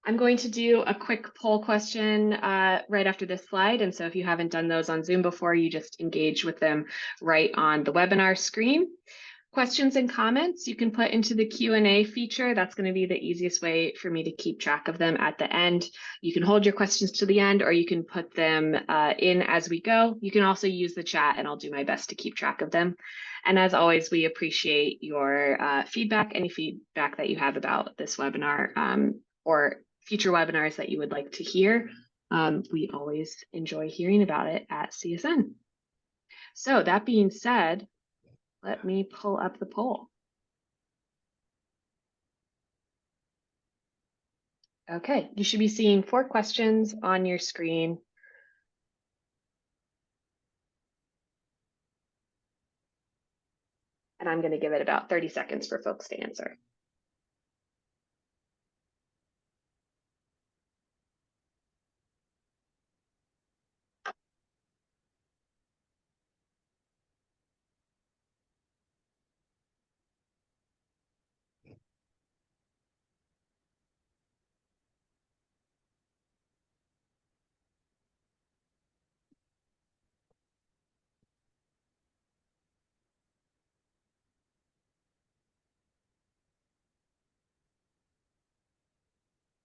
I'm going to do a quick poll question right after this slide. And so if you haven't done those on Zoom before, you just engage with them right on the webinar screen. Questions and comments you can put into the Q&A feature. That's going to be the easiest way for me to keep track of them at the end. You can hold your questions to the end, or you can put them in as we go. You can also use the chat, and I'll do my best to keep track of them. And as always, we appreciate your feedback, any feedback that you have about this webinar or future webinars that you would like to hear. We always enjoy hearing about it at CSN. So that being said, let me pull up the poll. Okay, you should be seeing 4 questions on your screen. And I'm going to give it about 30 seconds for folks to answer.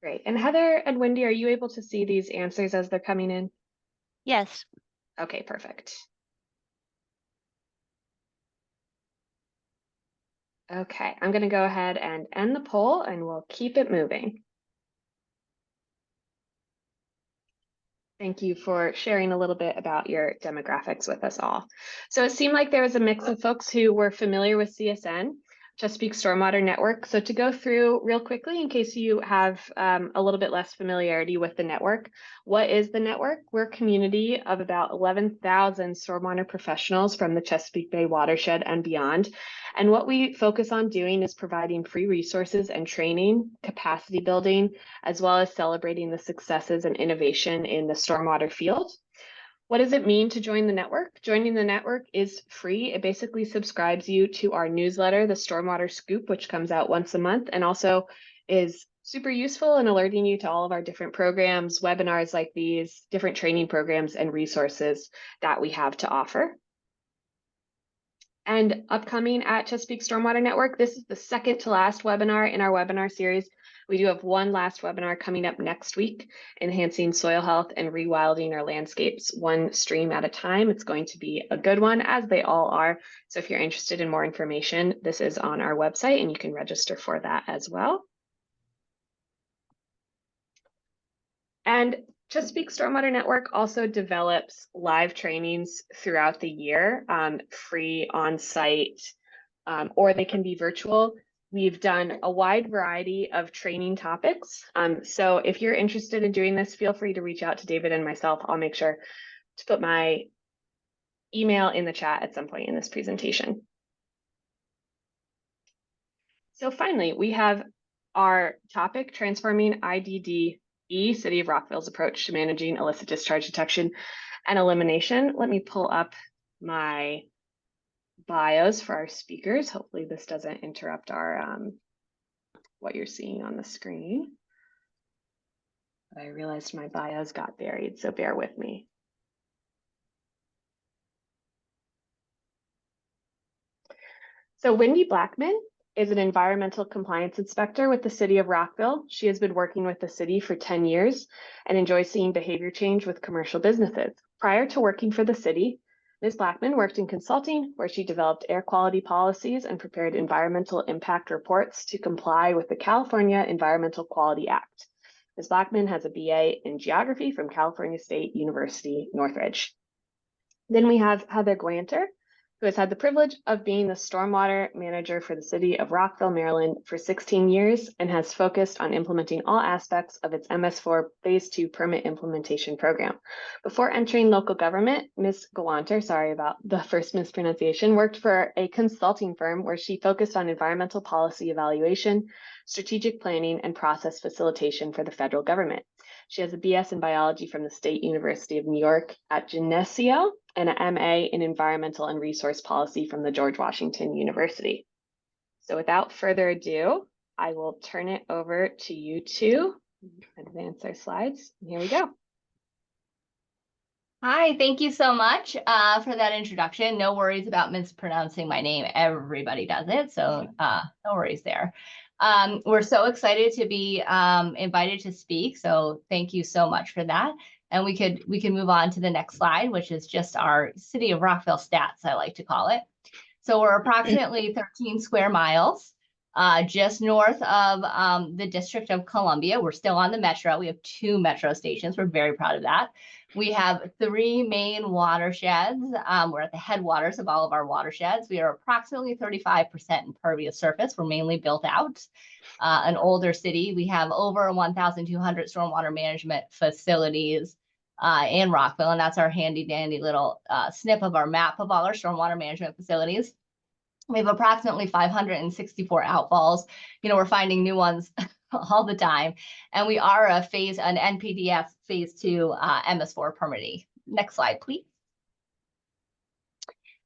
Great. And Heather and Wendy, are you able to see these answers as they're coming in? Yes. Okay, perfect. Okay, I'm going to go ahead and end the poll and we'll keep it moving. Thank you for sharing a little bit about your demographics with us all. So it seemed like there was a mix of folks who were familiar with CSN, Chesapeake Stormwater Network. So to go through real quickly, in case you have a little bit less familiarity with the network, what is the network? We're a community of about 11,000 stormwater professionals from the Chesapeake Bay watershed and beyond. And what we focus on doing is providing free resources and training, capacity building, as well as celebrating the successes and innovation in the stormwater field. What does it mean to join the network? Joining the network is free. It basically subscribes you to our newsletter, the Stormwater Scoop, which comes out once a month, and also is super useful in alerting you to all of our different programs, webinars like these, different training programs and resources that we have to offer. And upcoming at Chesapeake Stormwater Network, this is the second to last webinar in our webinar series. We do have one last webinar coming up next week, enhancing soil health and rewilding our landscapes one stream at a time. It's going to be a good one, as they all are. So if you're interested in more information, this is on our website and you can register for that as well. And Chesapeake Stormwater Network also develops live trainings throughout the year, free on-site, or they can be virtual. We've done a wide variety of training topics. So if you're interested in doing this, feel free to reach out to David and myself. I'll make sure to put my email in the chat at some point in this presentation. So finally, we have our topic, transforming IDDE, City of Rockville's approach to managing illicit discharge detection and elimination. Let me pull up my bios for our speakers. Hopefully this doesn't interrupt our what you're seeing on the screen. But I realized my bios got buried, so bear with me. So Wendy Blackman is an environmental compliance inspector with the City of Rockville. She has been working with the city for 10 years and enjoys seeing behavior change with commercial businesses. Prior to working for the city, Ms. Blackman worked in consulting, where she developed air quality policies and prepared environmental impact reports to comply with the California Environmental Quality Act. Ms. Blackman has a BA in geography from California State University, Northridge. Then we have Heather Glanter, who has had the privilege of being the stormwater manager for the City of Rockville, Maryland for 16 years and has focused on implementing all aspects of its MS4 Phase II permit implementation program. Before entering local government, Ms. Galanter, sorry about the first mispronunciation, worked for a consulting firm where she focused on environmental policy evaluation, strategic planning, and process facilitation for the federal government. She has a BS in biology from the State University of New York at Geneseo and an MA in environmental and resource policy from the George Washington University. So without further ado, I will turn it over to you two. Advance our slides. Here we go. Hi, thank you so much for that introduction. No worries about mispronouncing my name. Everybody does it, so no worries there. We're so excited to be invited to speak, so thank you so much for that. And we can move on to the next slide, which is just our City of Rockville stats, I like to call it. So we're approximately 13 square miles, just north of the District of Columbia. We're still on the metro. We have 2 metro stations. We're very proud of that. We have 3 main watersheds. We're at the headwaters of all of our watersheds. We are approximately 35% impervious surface. We're mainly built out. An older city. We have over 1,200 stormwater management facilities in Rockville, and that's our handy dandy little snip of our map of all our stormwater management facilities. We have approximately 564 outfalls. You know, we're finding new ones all the time. And we are an NPDES Phase II MS4 permittee. Next slide, please.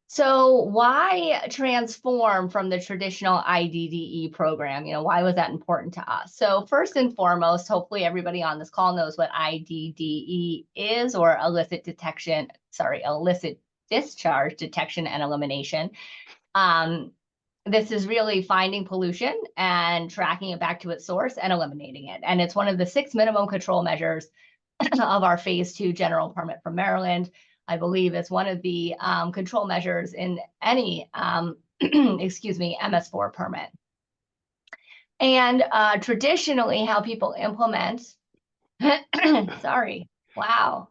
So why transform from the traditional IDDE program? You know, why was that important to us? So first and foremost, hopefully everybody on this call knows what IDDE is, or illicit discharge detection and elimination. This is really finding pollution and tracking it back to its source and eliminating it. And it's one of the 6 minimum control measures of our Phase II general permit from Maryland. I believe it's one of the control measures in any, MS4 permit. And traditionally, how people implement, sorry, wow.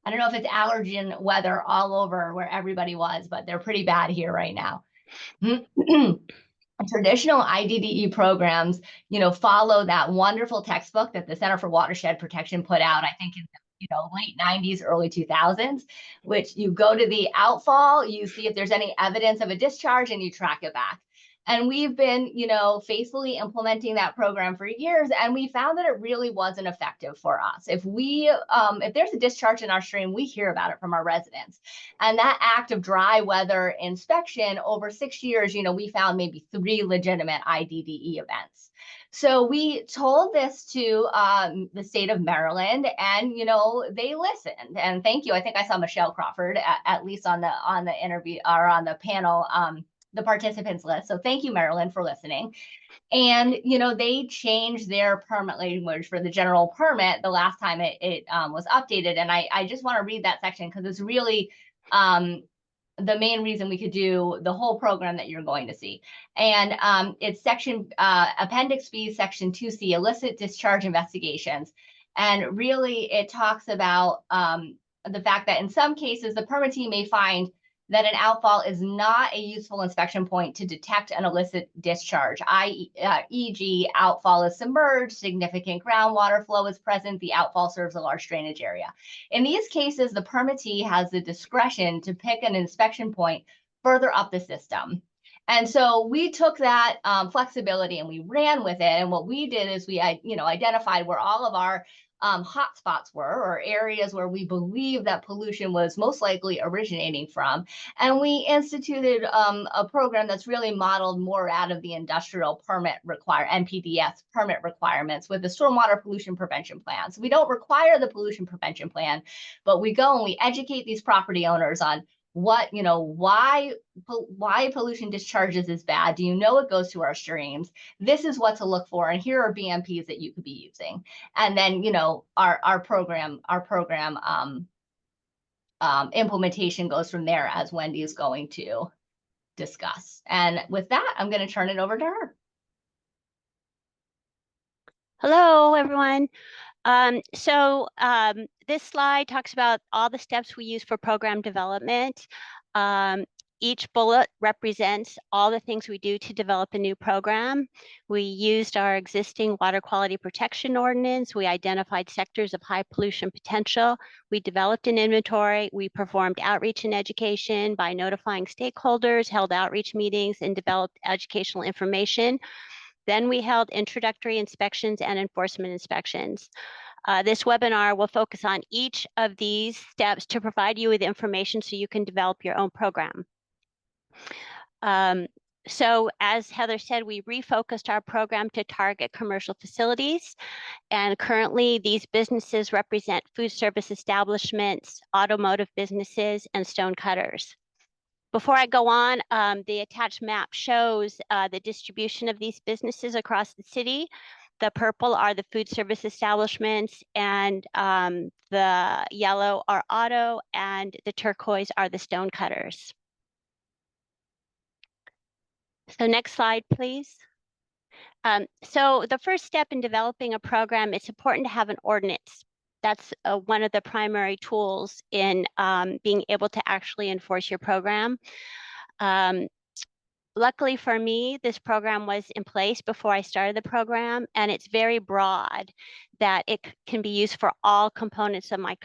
I don't know if it's allergen weather all over where everybody was, but they're pretty bad here right now. Traditional IDDE programs, you know, follow that wonderful textbook that the Center for Watershed Protection put out, I think in the late 90s, early 2000s, which you go to the outfall, you see if there's any evidence of a discharge, and you track it back. And we've been, faithfully implementing that program for years, and we found that it really wasn't effective for us. If there's a discharge in our stream, we hear about it from our residents. And that act of dry weather inspection over 6 years, we found maybe 3 legitimate IDDE events. So we told this to the state of Maryland, and they listened. And thank you. I think I saw Michelle Crawford at least on the interview or on the panel. The participants list. So thank you, Maryland, for listening. And, they changed their permit language for the general permit the last time it was updated. And I just want to read that section because it's really the main reason we could do the whole program that you're going to see. And it's Appendix B, Section 2C, illicit discharge investigations. And really, it talks about the fact that in some cases, the permittee may find that an outfall is not a useful inspection point to detect an illicit discharge, e.g. outfall is submerged, significant groundwater flow is present, the outfall serves a large drainage area. In these cases, the permittee has the discretion to pick an inspection point further up the system. And so we took that flexibility and we ran with it. And what we did is we identified where all of our hotspots were, or areas where we believe that pollution was most likely originating from. And we instituted a program that's really modeled more out of the industrial NPDES permit requirements with the stormwater pollution prevention plan. So we don't require the pollution prevention plan, but we go and we educate these property owners on why pollution discharges is bad. Do you know it goes to our streams? This is what to look for, and here are BMPs that you could be using. And then our program implementation goes from there, as Wendy is going to discuss. And with that, I'm going to turn it over to her. Hello, everyone. This slide talks about all the steps we use for program development. Each bullet represents all the things we do to develop a new program. We used our existing water quality protection ordinance. We identified sectors of high pollution potential. We developed an inventory. We performed outreach and education by notifying stakeholders, held outreach meetings, and developed educational information. Then we held introductory inspections and enforcement inspections. This webinar will focus on each of these steps to provide you with information so you can develop your own program. So as Heather said, we refocused our program to target commercial facilities. And currently these businesses represent food service establishments, automotive businesses, and stone cutters. Before I go on, the attached map shows the distribution of these businesses across the city. The purple are the food service establishments, and the yellow are auto, and the turquoise are the stone cutters. So next slide, please. So the first step in developing a program, it's important to have an ordinance. That's one of the primary tools in being able to actually enforce your program. Luckily for me, this program was in place before I started the program, and it's very broad that it can be used for all components of my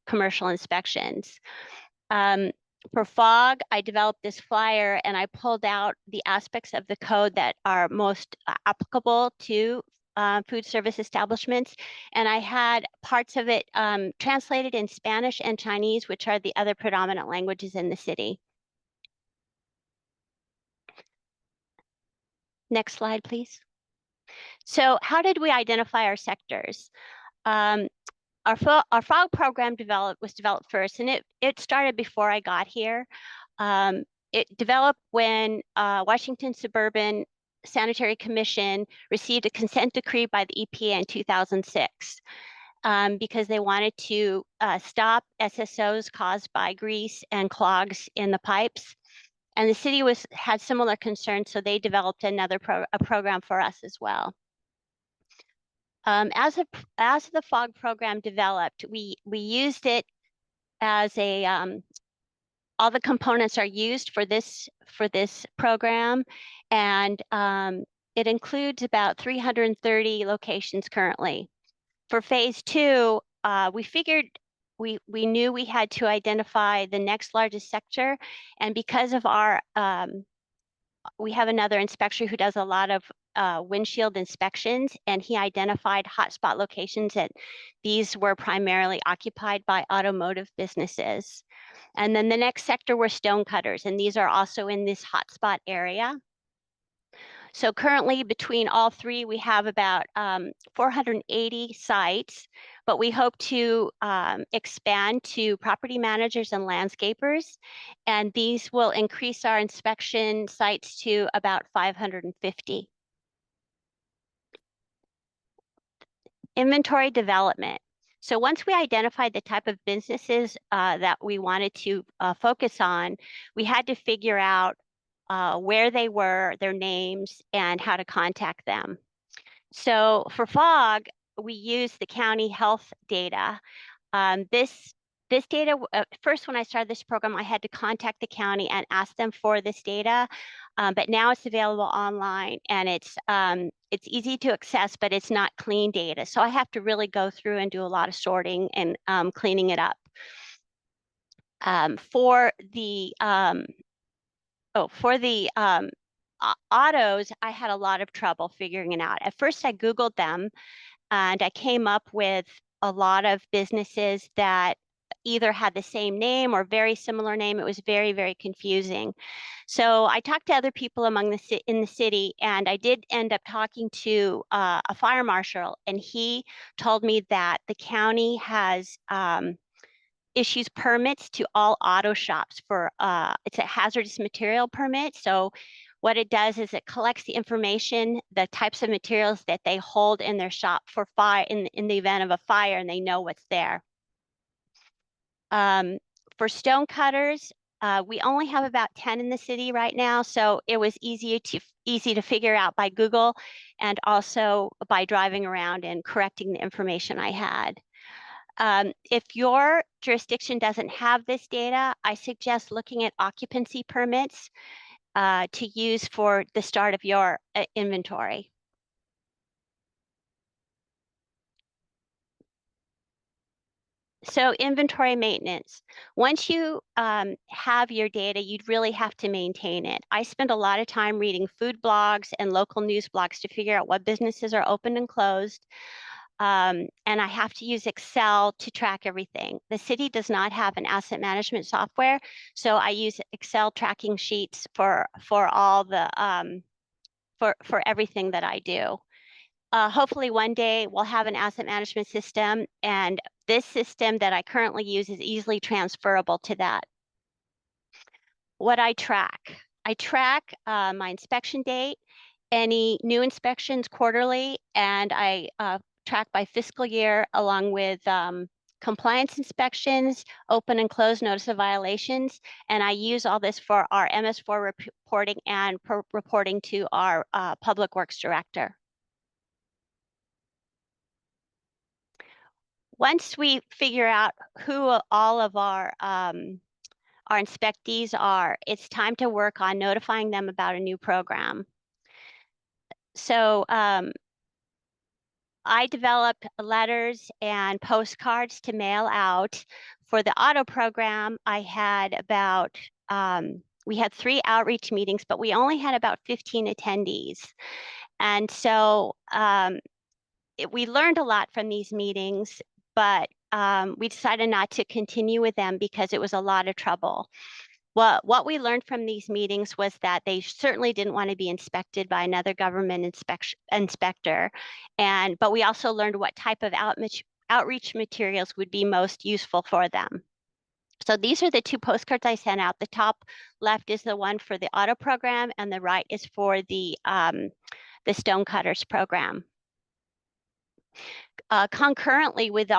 commercial inspections. For FOG, I developed this flyer and I pulled out the aspects of the code that are most applicable to food service establishments. And I had parts of it translated in Spanish and Chinese, which are the other predominant languages in the city. Next slide, please. So how did we identify our sectors? Our FOG program was developed first, and it started before I got here. It developed when Washington Suburban Sanitary Commission received a consent decree by the EPA in 2006 because they wanted to stop SSOs caused by grease and clogs in the pipes. And the city had similar concerns, so they developed another program for us as well. As the FOG program developed, we used it as a all the components are used for this program, and it includes about 330 locations currently. For phase 2, we figured we knew we had to identify the next largest sector, and because of our we have another inspector who does a lot of windshield inspections, and he identified hotspot locations, and these were primarily occupied by automotive businesses. And then the next sector were stone cutters, and these are also in this hotspot area. So currently between all three, we have about 480 sites, but we hope to expand to property managers and landscapers, and these will increase our inspection sites to about 550. Inventory development. So once we identified the type of businesses that we wanted to focus on, we had to figure out where they were, their names, and how to contact them. So for FOG, we use the county health data. This data, first when I started this program, I had to contact the county and ask them for this data, but now it's available online, and it's easy to access, but it's not clean data. So I have to really go through and do a lot of sorting and cleaning it up. For the autos, I had a lot of trouble figuring it out. At first, I Googled them, and I came up with a lot of businesses that either had the same name or very similar name. It was very, very confusing. So I talked to other people in the city, and I did end up talking to a fire marshal, and he told me that the county has issues permits to all auto shops for it's a hazardous material permit. So what it does is it collects the information, the types of materials that they hold in their shop for fire in the event of a fire, and they know what's there. For stone cutters, we only have about 10 in the city right now, so it was easy to figure out by Google, and also by driving around and correcting the information I had. If your jurisdiction doesn't have this data, I suggest looking at occupancy permits to use for the start of your inventory. So inventory maintenance. Once you have your data, you'd really have to maintain it. I spend a lot of time reading food blogs and local news blogs to figure out what businesses are open and closed. and I have to use Excel to track everything. The city does not have an asset management software, so I use Excel tracking sheets for all the for everything that I do. Hopefully one day we'll have an asset management system, and this system that I currently use is easily transferable to that. What I track my inspection date, any new inspections quarterly, and I track by fiscal year along with compliance inspections, open and close notice of violations, and I use all this for our MS4 reporting and reporting to our Public Works Director. Once we figure out who all of our inspectees are, it's time to work on notifying them about a new program. So I developed letters and postcards to mail out. For the auto program, I had about, we had 3 outreach meetings, but we only had about 15 attendees. And so we learned a lot from these meetings, but we decided not to continue with them because it was a lot of trouble. Well, what we learned from these meetings was that they certainly didn't want to be inspected by another government inspector. But we also learned what type of outreach materials would be most useful for them. So these are the 2 postcards I sent out. The top left is the one for the auto program, and the right is for the Stonecutters program. Concurrently with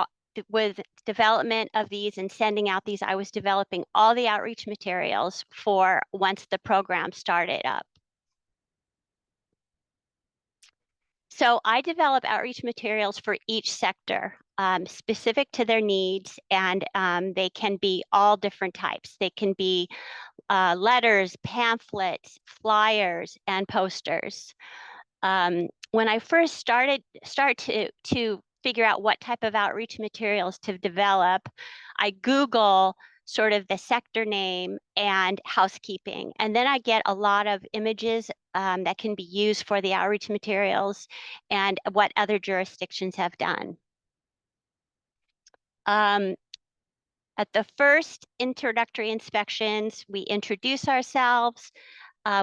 development of these and sending out these, I was developing all the outreach materials for once the program started up. So I develop outreach materials for each sector, specific to their needs, and they can be all different types. They can be letters, pamphlets, flyers, and posters. When I first start to figure out what type of outreach materials to develop, I Google sort of the sector name and housekeeping. And then I get a lot of images that can be used for the outreach materials and what other jurisdictions have done. At the first introductory inspections, we introduce ourselves.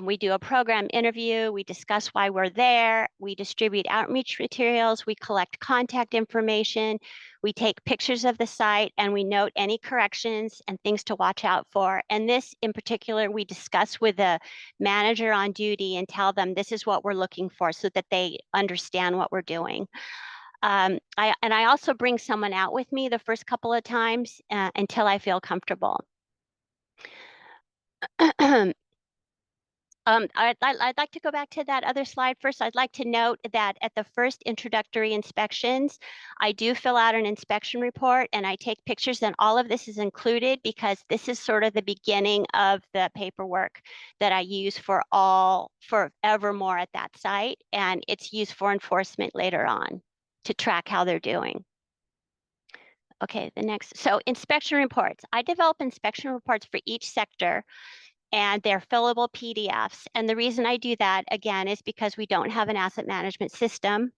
We do a program interview, we discuss why we're there, we distribute outreach materials, we collect contact information, we take pictures of the site, and we note any corrections and things to watch out for. And this in particular, we discuss with the manager on duty and tell them this is what we're looking for so that they understand what we're doing. I also bring someone out with me the first couple of times until I feel comfortable. I'd like to go back to that other slide first. I'd like to note that at the first introductory inspections, I do fill out an inspection report and I take pictures, and all of this is included because this is sort of the beginning of the paperwork that I use forevermore at that site, and it's used for enforcement later on to track how they're doing. Okay, the next. So inspection reports. I develop inspection reports for each sector, and they're fillable PDFs. And the reason I do that, again, is because we don't have an asset management system.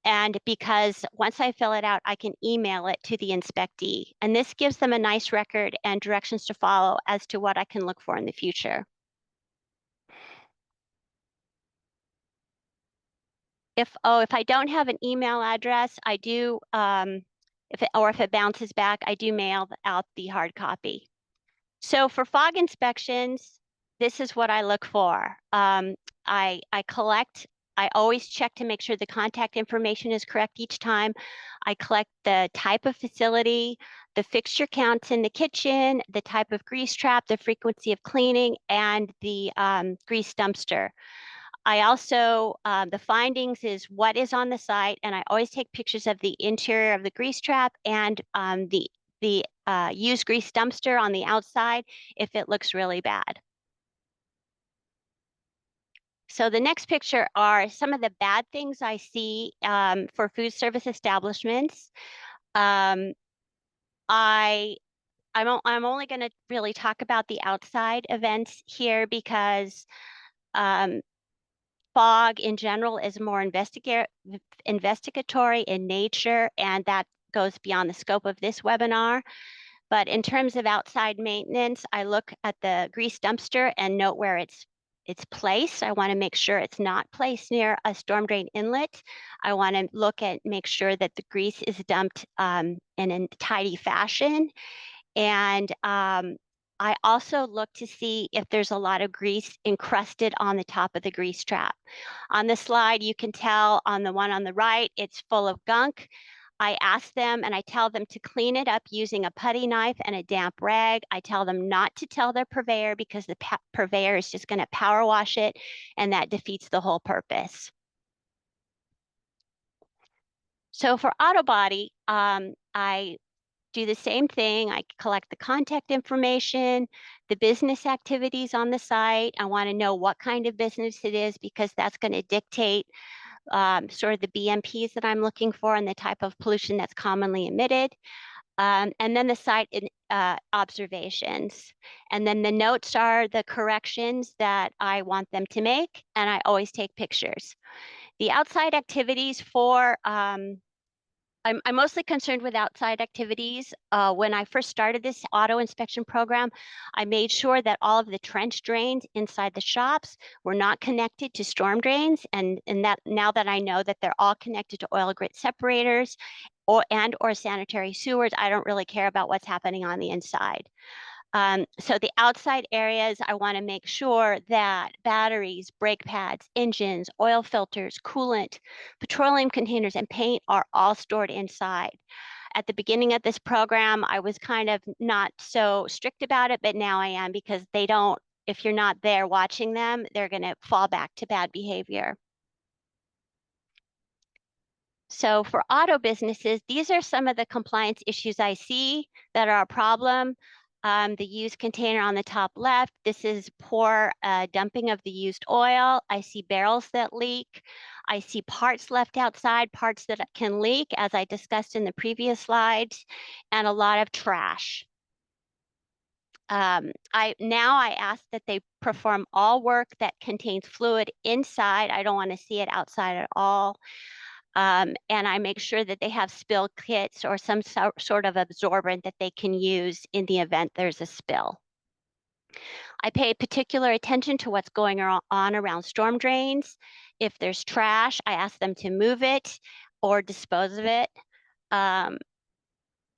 And because once I fill it out, I can email it to the inspectee. And this gives them a nice record and directions to follow as to what I can look for in the future. If I don't have an email address, I do, if it bounces back, I do mail out the hard copy. So for fog inspections, this is what I look for. I always check to make sure the contact information is correct each time. I collect the type of facility, the fixture counts in the kitchen, the type of grease trap, the frequency of cleaning, and the grease dumpster. I also, the findings is what is on the site, and I always take pictures of the interior of the grease trap and the used grease dumpster on the outside if it looks really bad. So the next picture are some of the bad things I see for food service establishments. I'm only going to really talk about the outside events here because fog in general is more investigatory in nature, and that goes beyond the scope of this webinar. But in terms of outside maintenance, I look at the grease dumpster and note where it's placed. I want to make sure it's not placed near a storm drain inlet. I want to make sure that the grease is dumped in a tidy fashion. And I also look to see if there's a lot of grease encrusted on the top of the grease trap. On the slide, you can tell on the one on the right, it's full of gunk. I ask them and I tell them to clean it up using a putty knife and a damp rag. I tell them not to tell their purveyor because the purveyor is just going to power wash it, and that defeats the whole purpose. So for auto body, I do the same thing. I collect the contact information, the business activities on the site. I want to know what kind of business it is because that's going to dictate sort of the BMPs that I'm looking for and the type of pollution that's commonly emitted. And then the site observations. And then the notes are the corrections that I want them to make, and I always take pictures. The outside activities for I'm mostly concerned with outside activities. When I first started this auto inspection program, I made sure that all of the trench drains inside the shops were not connected to storm drains. And that now that I know that they're all connected to oil grit separators or sanitary sewers, I don't really care about what's happening on the inside. So the outside areas, I want to make sure that batteries, brake pads, engines, oil filters, coolant, petroleum containers, and paint are all stored inside. At the beginning of this program, I was kind of not so strict about it, but now I am because if you're not there watching them, they're going to fall back to bad behavior. So for auto businesses, these are some of the compliance issues I see that are a problem. The used container on the top left, this is poor dumping of the used oil. I see barrels that leak. I see parts left outside, parts that can leak, as I discussed in the previous slides, and a lot of trash. I ask that they perform all work that contains fluid inside. I don't want to see it outside at all. And I make sure that they have spill kits or some sort of absorbent that they can use in the event there's a spill. I pay particular attention to what's going on around storm drains. If there's trash, I ask them to move it or dispose of it.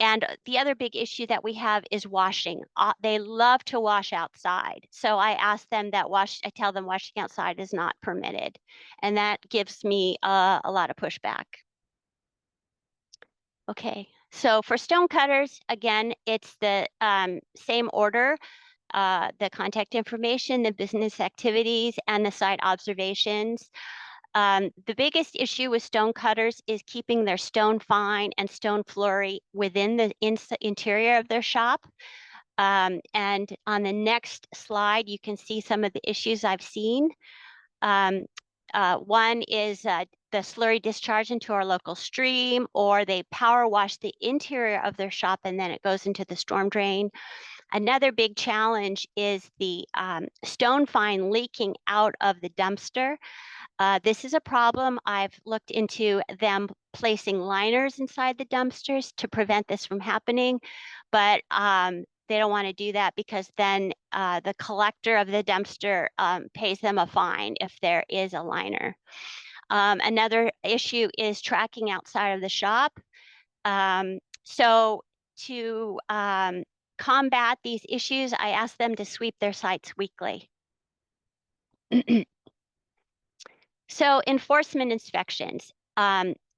And the other big issue that we have is washing. They love to wash outside. So I ask them that I tell them washing outside is not permitted. And that gives me a lot of pushback. Okay, so for stone cutters, again, it's the same order. The contact information, the business activities, and the site observations. The biggest issue with stone cutters is keeping their stone fine and stone flurry within the interior of their shop. And on the next slide, you can see some of the issues I've seen. One is the slurry discharge into our local stream, or they power wash the interior of their shop and then it goes into the storm drain. Another big challenge is the stone fine leaking out of the dumpster. This is a problem. I've looked into them placing liners inside the dumpsters to prevent this from happening, but they don't want to do that because then the collector of the dumpster pays them a fine if there is a liner. Another issue is tracking outside of the shop. So to combat these issues, I ask them to sweep their sites weekly. So enforcement inspections.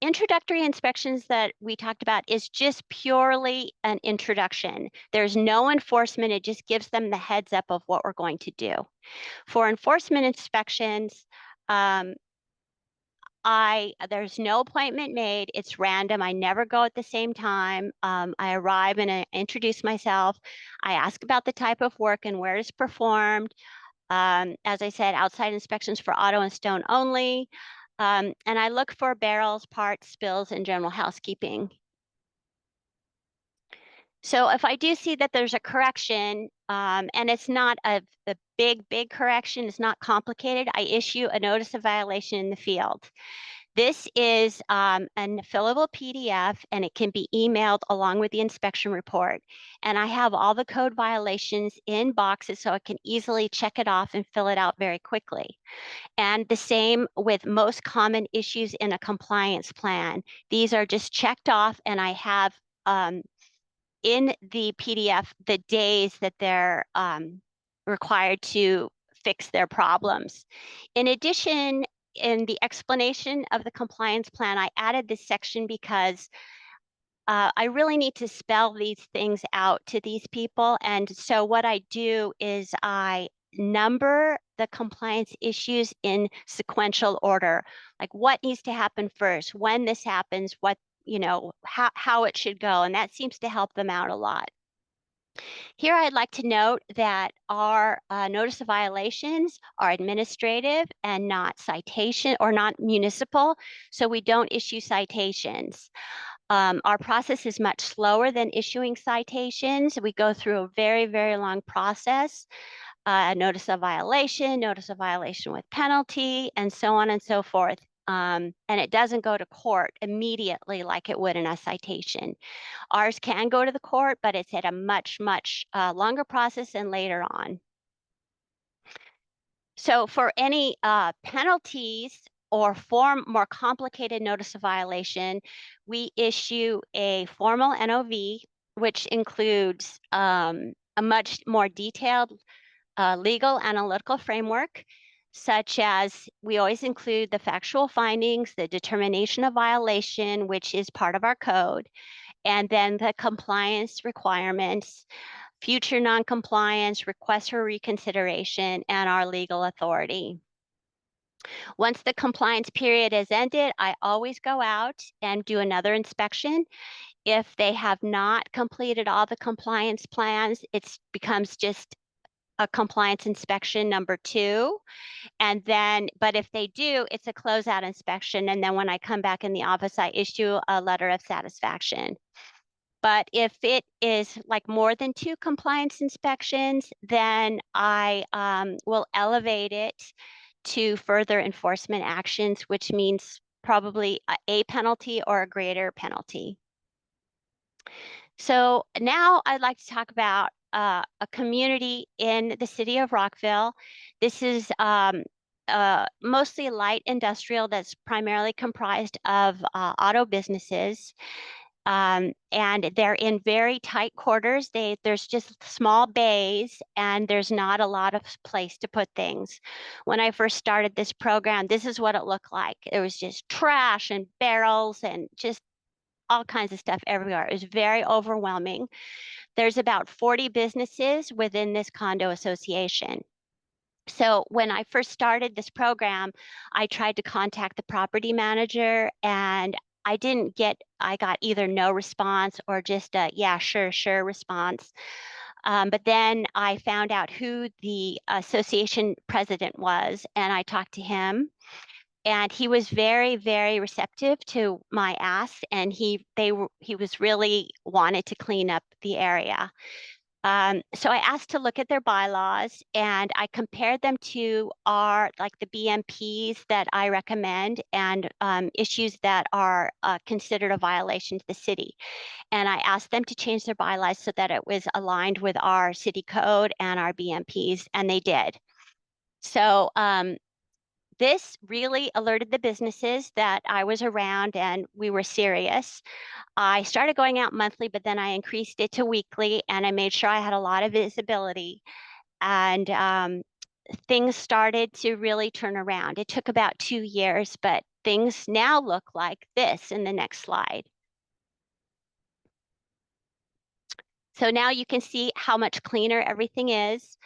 Introductory inspections that we talked about is just purely an introduction. There's no enforcement. It just gives them the heads up of what we're going to do. For enforcement inspections, there's no appointment made. It's random. I never go at the same time. I arrive and I introduce myself. I ask about the type of work and where it's performed. As I said, outside inspections for auto and stone only. And I look for barrels, parts, spills, and general housekeeping. So if I do see that there's a correction, and it's not a big correction, it's not complicated, I issue a notice of violation in the field. This is a fillable PDF, and it can be emailed along with the inspection report. And I have all the code violations in boxes so I can easily check it off and fill it out very quickly. And the same with most common issues in a compliance plan. These are just checked off, and I have in the PDF the days that they're required to fix their problems. In addition, in the explanation of the compliance plan, I added this section because I really need to spell these things out to these people. And so what I do is I number the compliance issues in sequential order, like what needs to happen first, when this happens, what, how it should go. And that seems to help them out a lot. Here, I'd like to note that our notice of violations are administrative and not citation or not municipal, so we don't issue citations. Our process is much slower than issuing citations. We go through a very long process, notice of violation with penalty, and so on and so forth. And it doesn't go to court immediately like it would in a citation. Ours can go to the court, but it's at a much longer process and later on. So for any penalties or more complicated notice of violation, we issue a formal NOV, which includes a much more detailed legal analytical framework, such as we always include the factual findings, the determination of violation, which is part of our code, and then the compliance requirements, future noncompliance, request for reconsideration, and our legal authority. Once the compliance period is ended, I always go out and do another inspection. If they have not completed all the compliance plans, it becomes just a compliance inspection number 2. And then, but if they do, it's a closeout inspection. And then when I come back in the office, I issue a letter of satisfaction. But if it is like more than 2 compliance inspections, then I will elevate it to further enforcement actions, which means probably a penalty or a greater penalty. So now I'd like to talk about a community in the city of Rockville. This is mostly light industrial that's primarily comprised of auto businesses. And they're in very tight quarters. There's just small bays, and there's not a lot of place to put things. When I first started this program, this is what it looked like. It was just trash and barrels and just all kinds of stuff everywhere. It was very overwhelming. There's about 40 businesses within this condo association. So when I first started this program, I tried to contact the property manager, and I got either no response or just a yeah, sure response. But then I found out who the association president was, and I talked to him. And he was very receptive to my ask, and he was really wanted to clean up the area. So I asked to look at their bylaws, and I compared them to the BMPs that I recommend and issues that are considered a violation to the city. And I asked them to change their bylaws so that it was aligned with our city code and our BMPs, and they did. So this really alerted the businesses that I was around and we were serious. I started going out monthly, but then I increased it to weekly, and I made sure I had a lot of visibility. And things started to really turn around. It took about 2 years, but things now look like this in the next slide. So now you can see how much cleaner everything is.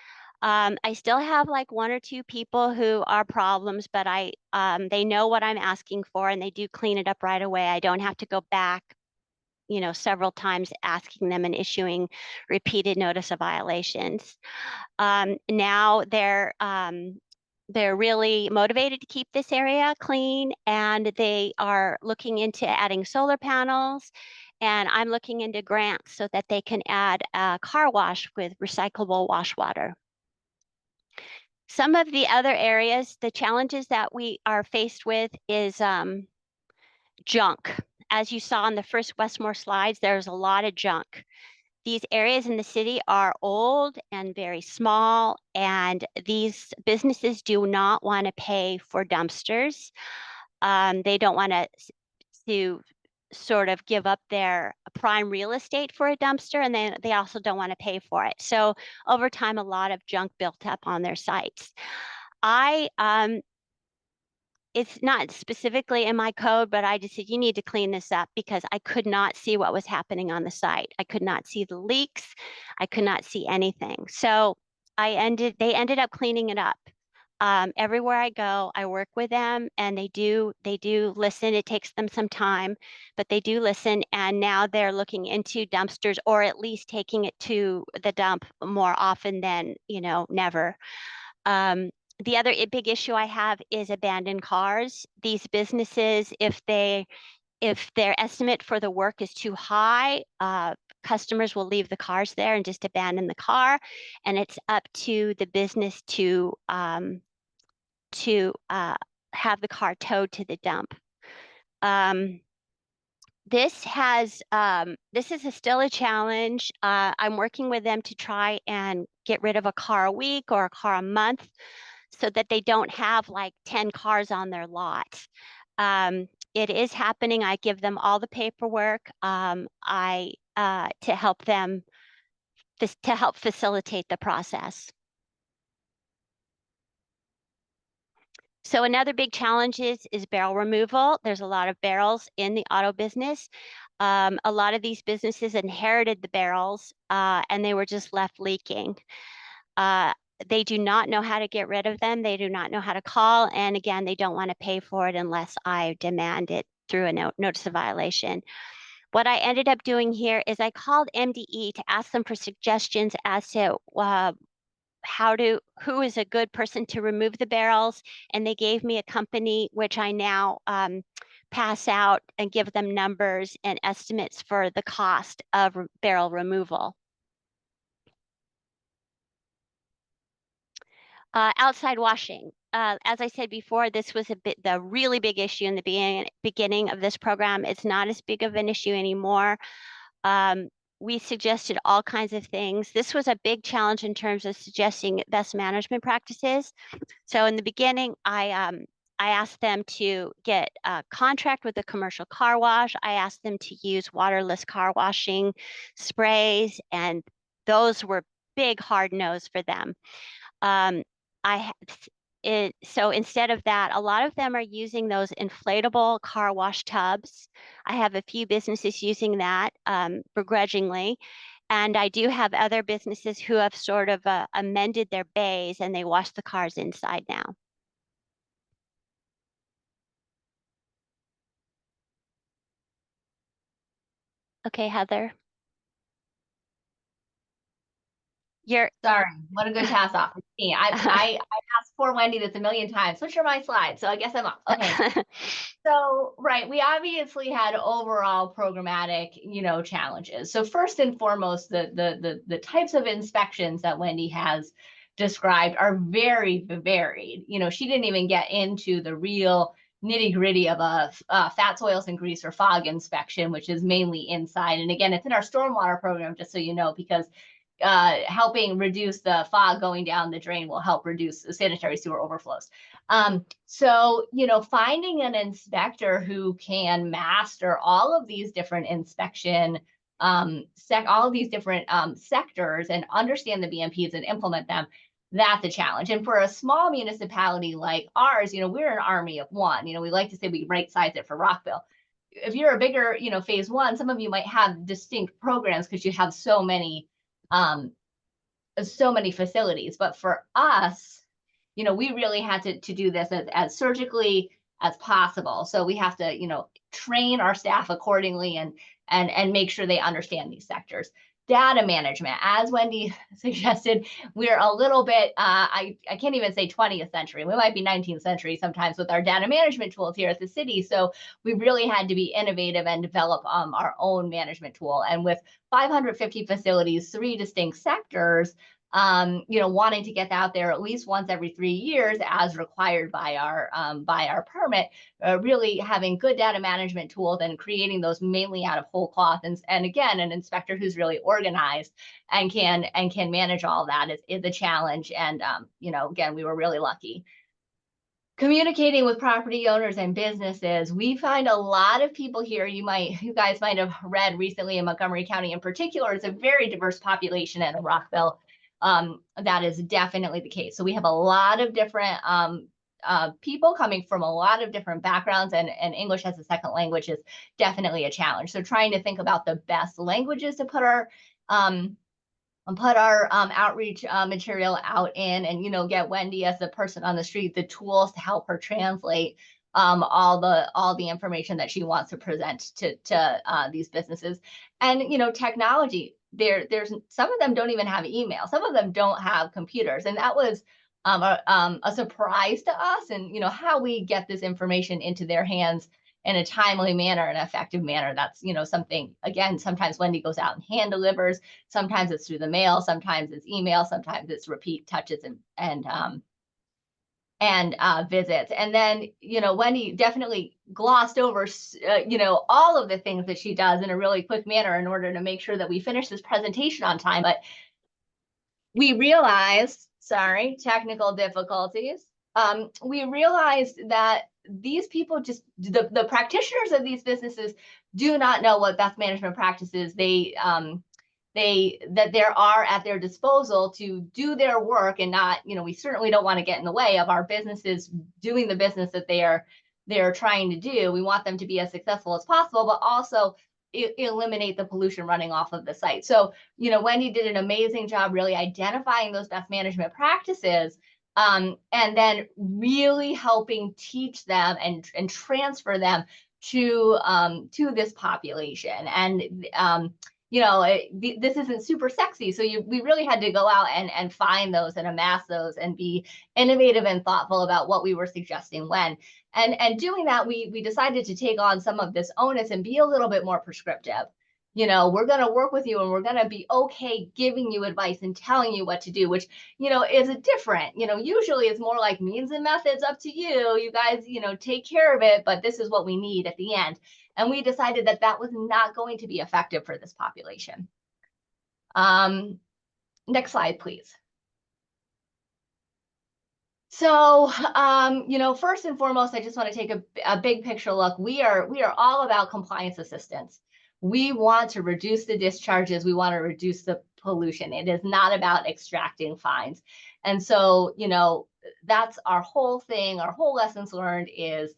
I still have like 1 or 2 people who are problems, but they know what I'm asking for, and they do clean it up right away. I don't have to go back, several times asking them and issuing repeated notice of violations. Now they're really motivated to keep this area clean, and they are looking into adding solar panels And I'm looking into grants so that they can add a car wash with recyclable wash water. Some of the other areas, the challenges that we are faced with is junk. As you saw on the first Westmore slides, there's a lot of junk. These areas in the city are old and very small, and these businesses do not want to pay for dumpsters. They don't want to sort of give up their prime real estate for a dumpster, and they also don't want to pay for it. So over time, a lot of junk built up on their sites. It's not specifically in my code, but I just said, you need to clean this up because I could not see what was happening on the site. I could not see the leaks. I could not see anything. So they ended up cleaning it up. Everywhere I go, I work with them, and they do listen. It takes them some time, but they do listen. And now they're looking into dumpsters, or at least taking it to the dump more often than, never. The other big issue I have is abandoned cars. These businesses, if their estimate for the work is too high, customers will leave the cars there and just abandon the car, and it's up to the business to have the car towed to the dump. This is still a challenge. I'm working with them to try and get rid of a car a week or a car a month, so that they don't have like 10 cars on their lot. It is happening. I give them all the paperwork to help them to help facilitate the process. So another big challenge is barrel removal. There's a lot of barrels in the auto business. A lot of these businesses inherited the barrels and they were just left leaking. They do not know how to get rid of them. They do not know how to call. And again, they don't want to pay for it unless I demand it through a notice of violation. What I ended up doing here is I called MDE to ask them for suggestions as to who is a good person to remove the barrels. And they gave me a company, which I now pass out and give them numbers and estimates for the cost of barrel removal. Outside washing. As I said before, this was the really big issue in the beginning of this program. It's not as big of an issue anymore. We suggested all kinds of things. This was a big challenge in terms of suggesting best management practices. So in the beginning, I asked them to get a contract with a commercial car wash. I asked them to use waterless car washing sprays, and those were big hard no's for them. So instead of that, a lot of them are using those inflatable car wash tubs. I have a few businesses using that begrudgingly. And I do have other businesses who have sort of amended their bays and they wash the cars inside now. Okay, Heather. Sorry, what a good pass off for me. I asked poor Wendy this a million times. Switch are my slides, so I guess I'm off. Okay. So, right, we obviously had overall programmatic, challenges. So first and foremost, the types of inspections that Wendy has described are very varied. She didn't even get into the real nitty-gritty of a fats, oils, and grease or fog inspection, which is mainly inside. And again, it's in our stormwater program, just so you know, because helping reduce the fog going down the drain will help reduce sanitary sewer overflows. So, finding an inspector who can master all of these different inspection, all of these different sectors and understand the BMPs and implement them, that's a challenge. And for a small municipality like ours, we're an army of one. We like to say we right size it for Rockville. If you're a bigger, phase one, some of you might have distinct programs because you have so many facilities. But for us, we really had to do this as surgically as possible. So we have to, train our staff accordingly and make sure they understand these sectors. Data management, as Wendy suggested, we're a little bit, I can't even say 20th century. We might be 19th century sometimes with our data management tools here at the city. So we really had to be innovative and develop our own management tool. And with 550 facilities, 3 distinct sectors, wanting to get out there at least once every 3 years as required by our permit, really having good data management tools and creating those mainly out of whole cloth. And again, an inspector who's really organized and can manage all that is a challenge. And, again, we were really lucky. Communicating with property owners and businesses, we find a lot of people here. You guys might have read recently in Montgomery County in particular, it's a very diverse population in Rockville. That is definitely the case. So we have a lot of different people coming from a lot of different backgrounds, and English as a second language is definitely a challenge. So trying to think about the best languages to put our outreach material out in, and get Wendy as the person on the street the tools to help her translate all the information that she wants to present to these businesses. And technology, there's some of them don't even have email, some of them don't have computers, and that was a surprise to us. And how we get this information into their hands in a timely manner, an effective manner, that's something, again, sometimes Wendy goes out and hand delivers, sometimes it's through the mail, sometimes it's email, sometimes it's repeat touches and visits. And then Wendy definitely glossed over all of the things that she does in a really quick manner in order to make sure that we finish this presentation on time. But we realized, sorry, technical difficulties. We realized that these people, just the practitioners of these businesses, do not know what best management practices that there are at their disposal to do their work, and not, we certainly don't want to get in the way of our businesses doing the business that they're trying to do. We want them to be as successful as possible, but also eliminate the pollution running off of the site. So, Wendy did an amazing job really identifying those best management practices, and then really helping teach them and transfer them to this population. And this isn't super sexy, so we really had to go out and find those and amass those and be innovative and thoughtful about what we were suggesting when. And doing that, we decided to take on some of this onus and be a little bit more prescriptive. We're going to work with you, and we're going to be okay giving you advice and telling you what to do, which, is a different, usually it's more like means and methods, up to you. You guys, take care of it, but this is what we need at the end. And we decided that that was not going to be effective for this population. Next slide, please. So, first and foremost, I just want to take a big picture look. We are all about compliance assistance. We want to reduce the discharges. We want to reduce the pollution. It is not about extracting fines. And so, that's our whole thing. Our whole lessons learned is,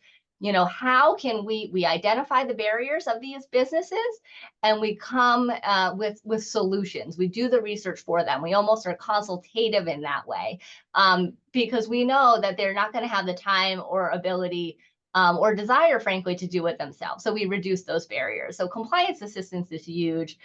how can we identify the barriers of these businesses, and we come with solutions. We do the research for them. We almost are consultative in that way, because we know that they're not going to have the time or ability or desire, frankly, to do it themselves. So we reduce those barriers. So compliance assistance is huge.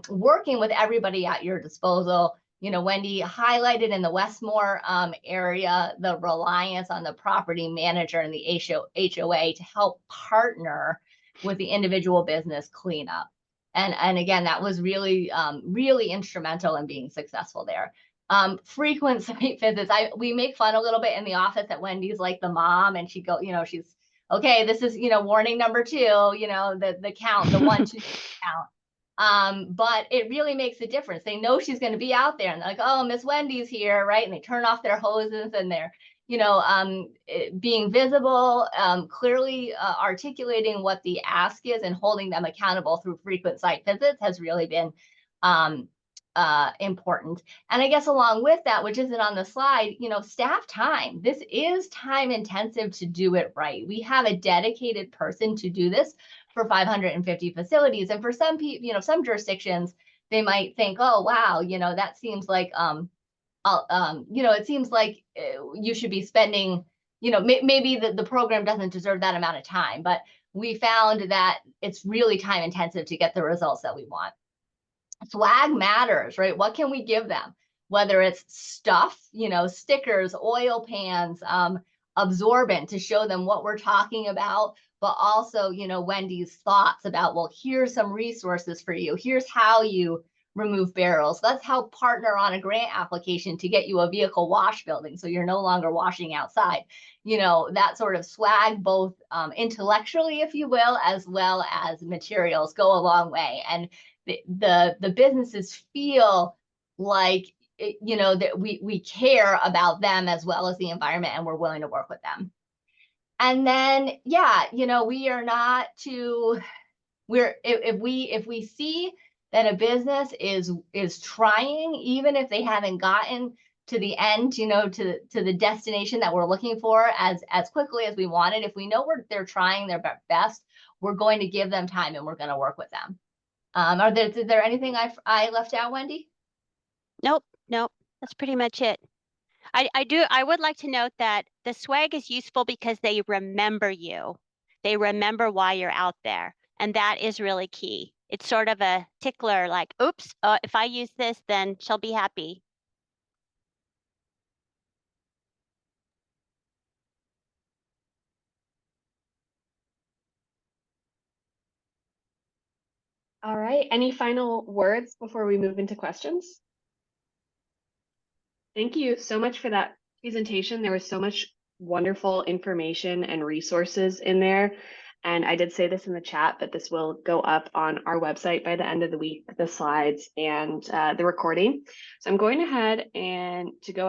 Working with everybody at your disposal. Wendy highlighted in the Westmore area the reliance on the property manager and the HOA to help partner with the individual business cleanup. And again, that was really, really instrumental in being successful there. Frequent site visits. We make fun a little bit in the office that Wendy's like the mom, and she she's okay. This is warning number 2. The count, the 1, 2 count. But it really makes a difference. They know she's going to be out there, and they're like, oh, Miss Wendy's here, right? And they turn off their hoses, and they're, being visible, clearly articulating what the ask is and holding them accountable through frequent site visits has really been important. And I guess along with that, which isn't on the slide, staff time. This is time intensive to do it right. We have a dedicated person to do this for 550 facilities. And for some people, some jurisdictions, they might think, oh, wow, that seems like, it seems like you should be spending, maybe the program doesn't deserve that amount of time. But we found that it's really time intensive to get the results that we want. Swag matters, right? What can we give them? Whether it's stuff, stickers, oil pans, absorbent to show them what we're talking about, but also, Wendy's thoughts about, well, here's some resources for you. Here's how you remove barrels. Let's help partner on a grant application to get you a vehicle wash building so you're no longer washing outside. That sort of swag, both intellectually, if you will, as well as materials, go a long way. And the businesses feel like that we care about them as well as the environment, and we're willing to work with them. And then we are not to if we see that a business is trying, even if they haven't gotten to the end, to the destination that we're looking for as quickly as we wanted, if we know they're trying their best, we're going to give them time and we're going to work with them. Is there anything I left out, Wendy? Nope, that's pretty much it. I would like to note that the swag is useful because they remember you. They remember why you're out there. And that is really key. It's sort of a tickler, like, oops, if I use this, then she'll be happy. All right, any final words before we move into questions? Thank you so much for that presentation. There was so much wonderful information and resources in there. And I did say this in the chat, but this will go up on our website by the end of the week, the slides and the recording. So I'm going ahead and to go ahead